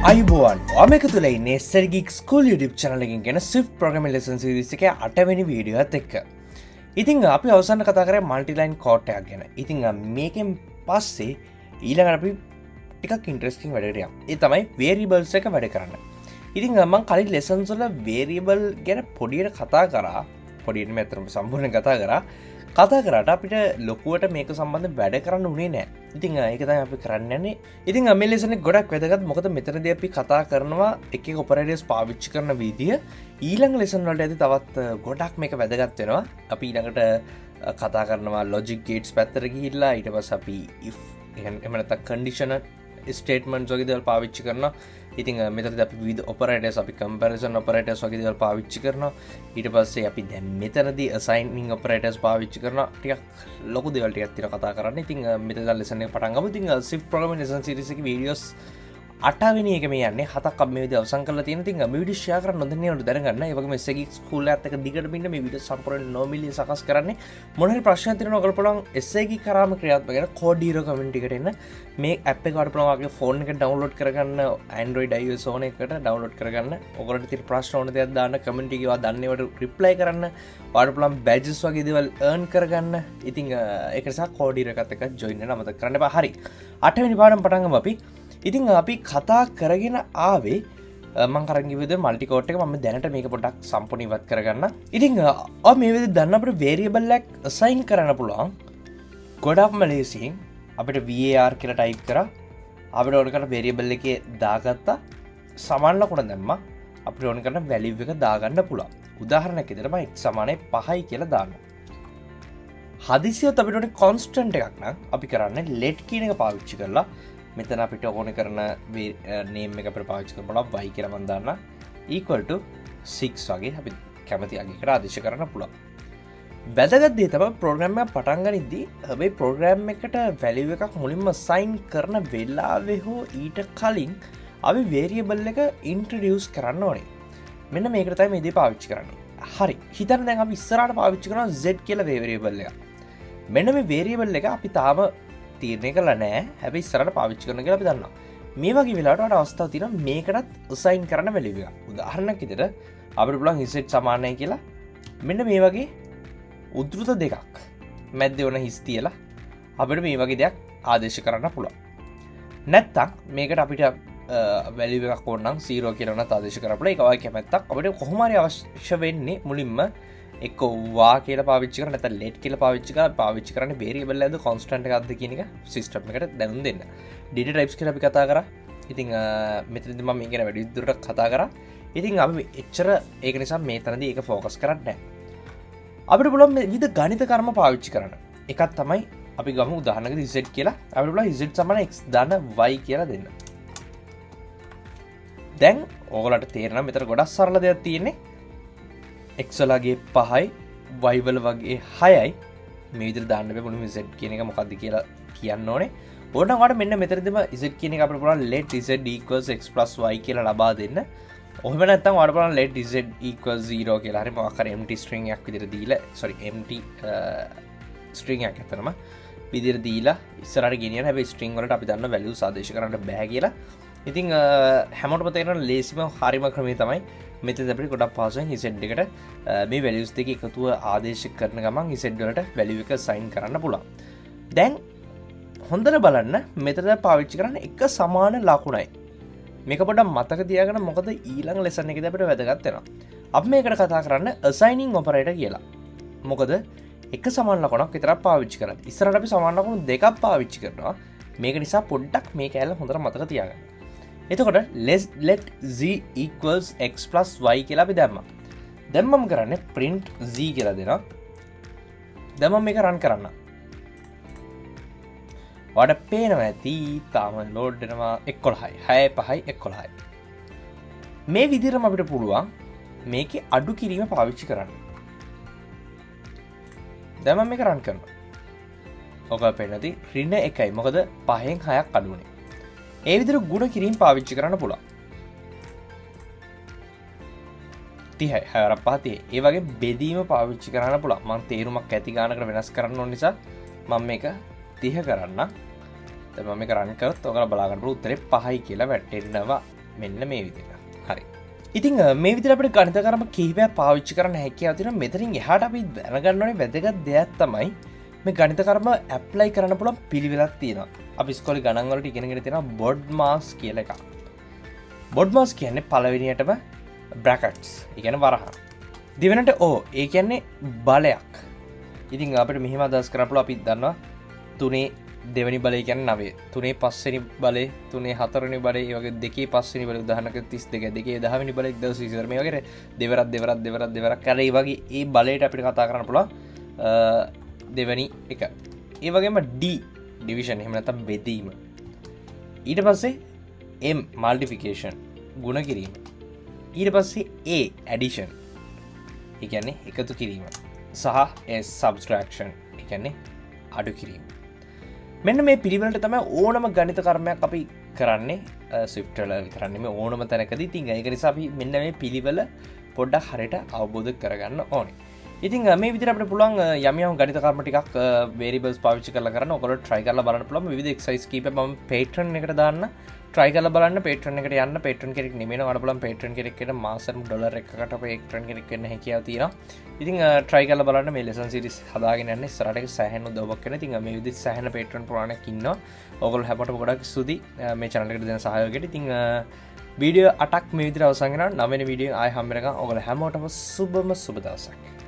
අයිබෝවන් ඔමක තුළ නෙස්සර Geek school YouTube channel එකකින් ගෙන Swift programming lesson series එකේ 8 වෙනි වීඩියෝත් එක්ක. ඉතින් අපි අවසන් කතා කරේ multi line code එකක් ගැන. ඉතින් මේකෙන් පස්සේ ඊළඟට අපි ටිකක් ඉන්ටරෙස්ටිං වැඩකට යමු. ඒ තමයි variables එක වැඩ කරන්න. ඉතින් මම කලින් lessons වල variable ගැන පොඩියට කතා කරා. පොඩියට මෙතන සම්පූර්ණයෙන් කතා කරාට අපිට ලොකුවට මේක සම්බන්ධ වැඩ කරන්න උනේ නෑ. ඉතින් ඒක තමයි අපි කරන්න යන්නේ. ඉතින් මේ ලෙසන් එක ගොඩක් වැදගත්. මොකද මෙතනදී අපි කතා කරනවා එක එක ඔපරේටර්ස් පාවිච්චි කරන විදිය. ඊළඟ ලෙසන් වලට ඇති තවත් ගොඩක් මේක වැදගත් වෙනවා. අපි ඊළඟට කතා කරනවා logic gates පැත්තට ගිහිල්ලා ඊට පස්සේ අපි if එහෙම නැත්නම් conditional statements වගේ දේවල් පාවිච්චි කරනවා. ඉතින් මෙතනදී අපි විවිධ operators අපි comparison operators වගේ දේවල් පාවිච්චි කරනවා. ඊට පස්සේ අපි දැන් මෙතනදී assigning operators පාවිච්චි කරනවා. ටිකක් ලොකු දේවල් ටිකක් තියෙනවා කතා කරන්න. ඉතින් මෙතන lesson එක පටන් ගමු. ඉතින් Swift programming lesson series එකේ videos 8 වෙනි එක මේ යන්නේ. 7ක් අපි මේ විදිහට අවසන් කරලා තියෙනවා. ඉතින් මේ video share කරන්න නොදන්නේ උඩ දැනගන්න. ඒ වගේම Geek school එකත් එක්ක දිගට බින්න මේ video සම්පූර්ණ නොමිලේ සකස් කරන්නේ. මොන හරි ප්‍රශ්න තියෙනවා ඔයගොල්ලෝ පුළුවන් Geek කරාම ක්‍රියාත්මක වෙන code hero comment එකට එන්න. මේ app එක වඩ පුළුවන් වගේ phone එකට download කරගන්න Android iOS phone එකකට download කරගන්න. ඔයගොල්ලෝට තියෙන ප්‍රශ්න ඕන දේවල් දාන්න comment එකේ ඒවා දන්නේ වට reply කරන්න. වඩ පුළුවන් badges වගේ දේවල් earn කරගන්න. ඉතින් ඒක නිසා code hero එකත් එක්ක join වෙන්න අමතක කරන්න එපා. හරි. 8 වෙනි පාඩම පටන් ගමු අපි. ඉතින් අපි කතා කරගෙන ආවේ මම කරන් ගිය විදිහට මල්ටි කෝඩ් එක මම දැනට මේක පොඩ්ඩක් සම්පූර්ණ ඉවත් කරගන්න. ඉතින් මේ විදිහට දැන් අපිට variable එකක් assign කරන්න පුළුවන්. ගොඩක්ම ලේසියෙන් අපිට var කියලා ටයිප් කරා. අපිට ඕන කරන variable එකේ දාගත්තා. සමාන ලකුණ දැම්මා. අපිට ඕන කරන value එක දාගන්න පුළුවන්. උදාහරණයක් විදිහට මම x = 5යි කියලා දාන්න. හදිසියත් අපිට ඕනේ constant එකක් නම් අපි කරන්නේ let කියන එක පාවිච්චි කරලා මෙතන අපිට ඕන කරන name එක අපිට පාවිච්චි කරලා y කියලා මම දාන්න equal to 6 වගේ අපි කැමති අගයකට ආදේශ කරන්න පුළුවන්. වැදගත් දේ තමයි program එක පටන් ගනිද්දී මේ program එකට value එකක් මුලින්ම assign කරන වෙලාවේ හෝ ඊට කලින් අපි variable එක introduce කරන්න ඕනේ. මෙන්න මේකට තමයි මේ දේ පාවිච්චි කරන්නේ. හරි. හිතන්න දැන් අපි ඉස්සරහට පාවිච්චි කරනවා z කියලා variable එක. මෙන්න මේ variable එක අපි තාම තීරණය කරලා නැහැ. හැබැයි ඉස්සරහට පාවිච්චි කරන්න කියලා අපි දන්නවා. මේ වගේ වෙලාවට වඩා අවස්ථාවක් තියෙනවා මේකටත් assign කරන්න value එක. උදාහරණයක් විදිහට අපිට පුළුවන් z සමානයි කියලා මෙන්න මේ වගේ උද්දෘත දෙකක් මැද්දේ වුණ හිස් තියලා අපිට මේ වගේ දෙයක් ආදේශ කරන්න පුළුවන්. නැත්තම් මේකට අපිට value එකක් ඕන නම් 0 කියලා උනත් ආදේශ කරන්න පුළුවන්. ඒක වගේ කැමැත්තක් අපිට කොහොම හරි අවශ්‍ය වෙන්නේ මුලින්ම එක්ක වා කියලා පාවිච්චි කරලා නැත්නම් let කියලා පාවිච්චි කරන්නේ variable එකද constant එකක්ද කියන එක system එකට දැනුම් දෙන්න. data types කියලා අපි කතා කරා. ඉතින් මෙතනදී මම මේ ගැන වැඩි දුරටත් කතා කරා. ඉතින් අපි එච්චර ඒක නිසා මේ තැනදී ඒක focus කරන්නේ නැහැ. අපිට පුළුවන් මේ විවිධ ගණිත කර්ම පාවිච්චි කරන්න. එකක් තමයි අපි ගමු උදාහරණයකට z කියලා. අපිට පුළුවන් z = x ධන y කියලා දෙන්න. දැන් ඕගොල්ලන්ට තේරෙනවා මෙතන ගොඩක් සරල දෙයක් තියෙන්නේ. x වලගේ 5යි y වල වගේ 6යි මේ විදිහට දාන්න බෑ. මුලින්ම z කියන එක මොකක්ද කියලා කියන්න ඕනේ. ඕනනම් ඔයාලට මෙන්න මෙතනදිම z කියන එක අපිට පුළුවන් let z = x + y කියලා ලබා දෙන්න. ඔහෙම නැත්නම් ඔයාලට පුළුවන් let z = 0 කියලා හරි මොකක් හරි empty string එකක් විදිහට දීලා empty string එකක් අතරම විදිහට දීලා ඉස්සරහට ගෙනියන. හැබැයි string වලට අපි දන්න values ආදේශ කරන්න බෑ කියලා. ඉතින් හැමෝටම තේරෙන ලේසිම හරිම ක්‍රමය තමයි මෙතනදී අපිට ගොඩක් පහසුවෙන් z එකට මේ values දෙක එකතුව ආදේශ කරන ගමන් z වලට value එක assign කරන්න පුළුවන්. දැන් හොඳට බලන්න මෙතන පාවිච්චි කරන්නේ එක සමාන ලකුණයි. මේක පොඩ්ඩක් මතක තියාගන්න මොකද ඊළඟ lesson එකේදී අපිට වැදගත් වෙනවා. අපි මේකට කතා කරන්නේ assigning operator කියලා. මොකද එක සමාන ලකුණක් විතරක් පාවිච්චි කරන්නේ. ඉස්සරහට අපි සමාන ලකුණු දෙකක් පාවිච්චි කරනවා. මේක නිසා පොඩ්ඩක් මේ කැලේ හොඳට මතක තියාගන්න. එතකොට let z = x + y කියලා අපි දැම්මා. දැන් මම කරන්නේ print z කියලා දෙනවා. දැන් මම මේක run කරන්න. ඔයාලට පේනවා ඇති තාම load වෙනවා 11යි 6යි 5යි 11යි. මේ විදිහටම අපිට පුළුවන් මේකේ අඩු කිරීම පාවිච්චි කරන්න. දැන් මම මේක run කරනවා. ඔක පේනදී ඍණ 1යි. මොකද 5න් 6ක් අඩු වුණේ. ඒ විදිහට ගුණ කිරීම පාවිච්චි කරන්න පුළුවන්. 30යි 6 5 30. ඒ වගේ බෙදීම පාවිච්චි කරන්න පුළුවන්. මම තේරුමක් ඇති ගානකට වෙනස් කරන්න ඕන නිසා මම මේක 30 කරන්න. දැන් මම මේක රන් කරත් ඔයාලා බලා ගන්න පුළුවන් උත්තරේ 5යි කියලා වැටෙනවා. මෙන්න මේ විදිහට. හරි. ඉතින් මේ විදිහට අපිට ගණිත කර්ම කිහිපයක් පාවිච්චි කරන්න හැකියාව තියෙනවා. මෙතනින් එහාට අපි දැනගන්න ඕනේ වැදගත් දෙයක් තමයි මේ ගණිත කර්ම ඇප්ලයි කරන්න පුළුවන් පිළිවෙලක් තියෙනවා. අපි ඉස්කෝලේ ගණන් වලට ඉගෙනගෙන තියෙනවා බොඩ් මාස් කියලා එකක්. බොඩ් මාස් කියන්නේ පළවෙනියටම බ්‍රැකට්ස්. ඒ කියන්නේ වරහන්. දෙවෙනිට ඒ කියන්නේ බලයක්. ඉතින් අපිට මෙහෙම අදහස් කරන්න පුළුවන් අපි දන්නවා 3 දෙවැනි බලය කියන්නේ 9. 3 පස්වෙනි බලය, 3 හතරවෙනි බලය, ඒ වගේ 2 පස්වෙනි බලය උදාහරණයක් 32, 2 10වෙනි බලය 1024. මේ වගේ දෙවරක් කරලා ඒ වගේ ඒ බලයට අපිට කතා කරන්න පුළුවන් දෙවැනි එක. ඒ වගේම D ඩිවිෂන් එහෙම නැත්නම් බෙදීම. ඊට පස්සේ M මල්ටිපිකේෂන් ගුණ කිරීම. ඊට පස්සේ A ඇඩිෂන්. ඒ කියන්නේ එකතු කිරීම. සහ S සබ්ස්ට්‍රැක්ෂන්. ඒ කියන්නේ අඩු කිරීම. මෙන්න මේ පිළිවෙලට තමයි ඕනම ගණිත කර්මයක් අපි කරන්නේ ස්විෆ්ට් වල විතරක් නෙමෙයි ඕනම තැනකදී. ඉතින් ඒක නිසා අපි මෙන්න මේ පිළිවෙල පොඩ්ඩක් හරියට අවබෝධ කරගන්න ඕනේ. ඉතින් මේ විදිහට අපිට පුළුවන් යම් ගණිත කර්ම ටිකක් වේරියබල්ස් පාවිච්චි කරලා කරන්න. ඔයගොල්ලෝ try කරලා බලන්න පුළුවන්. විවිධ එක්සර්සයිස් කීපයක් මම Patreon එකට දාන්න. try කරලා බලන්න. Patreon එකට යන්න. Patreon කෙනෙක් නෙමෙයි නේද? බලන්න Patreon කෙනෙක්ට මාසෙට $1 එකකට Patreon කෙනෙක් වෙන්න හැකියාව තියෙනවා. ඉතින් try කරලා බලන්න මේ lesson series හදාගෙන යන්න ඉස්සරහට ඒක සෑහෙන උදව්වක් වෙනවා. ඉතින් මේ විදිහට සෑහෙන Patreon ප්‍රමාණයක් ඉන්නවා. ඔයගොල්ලෝ හැමෝටම ගොඩක් ස්තුතියි මේ channel එකට දෙන සහයෝගයට. ඉතින් වීඩියෝ 8ක් මේ විදිහට අවසන් වෙනවා. 9 වෙනි වීඩියෝ ආයෙ හම්බ වෙනකම් ඔයගොල්ලෝ හැමෝටම සුබ දවසක්.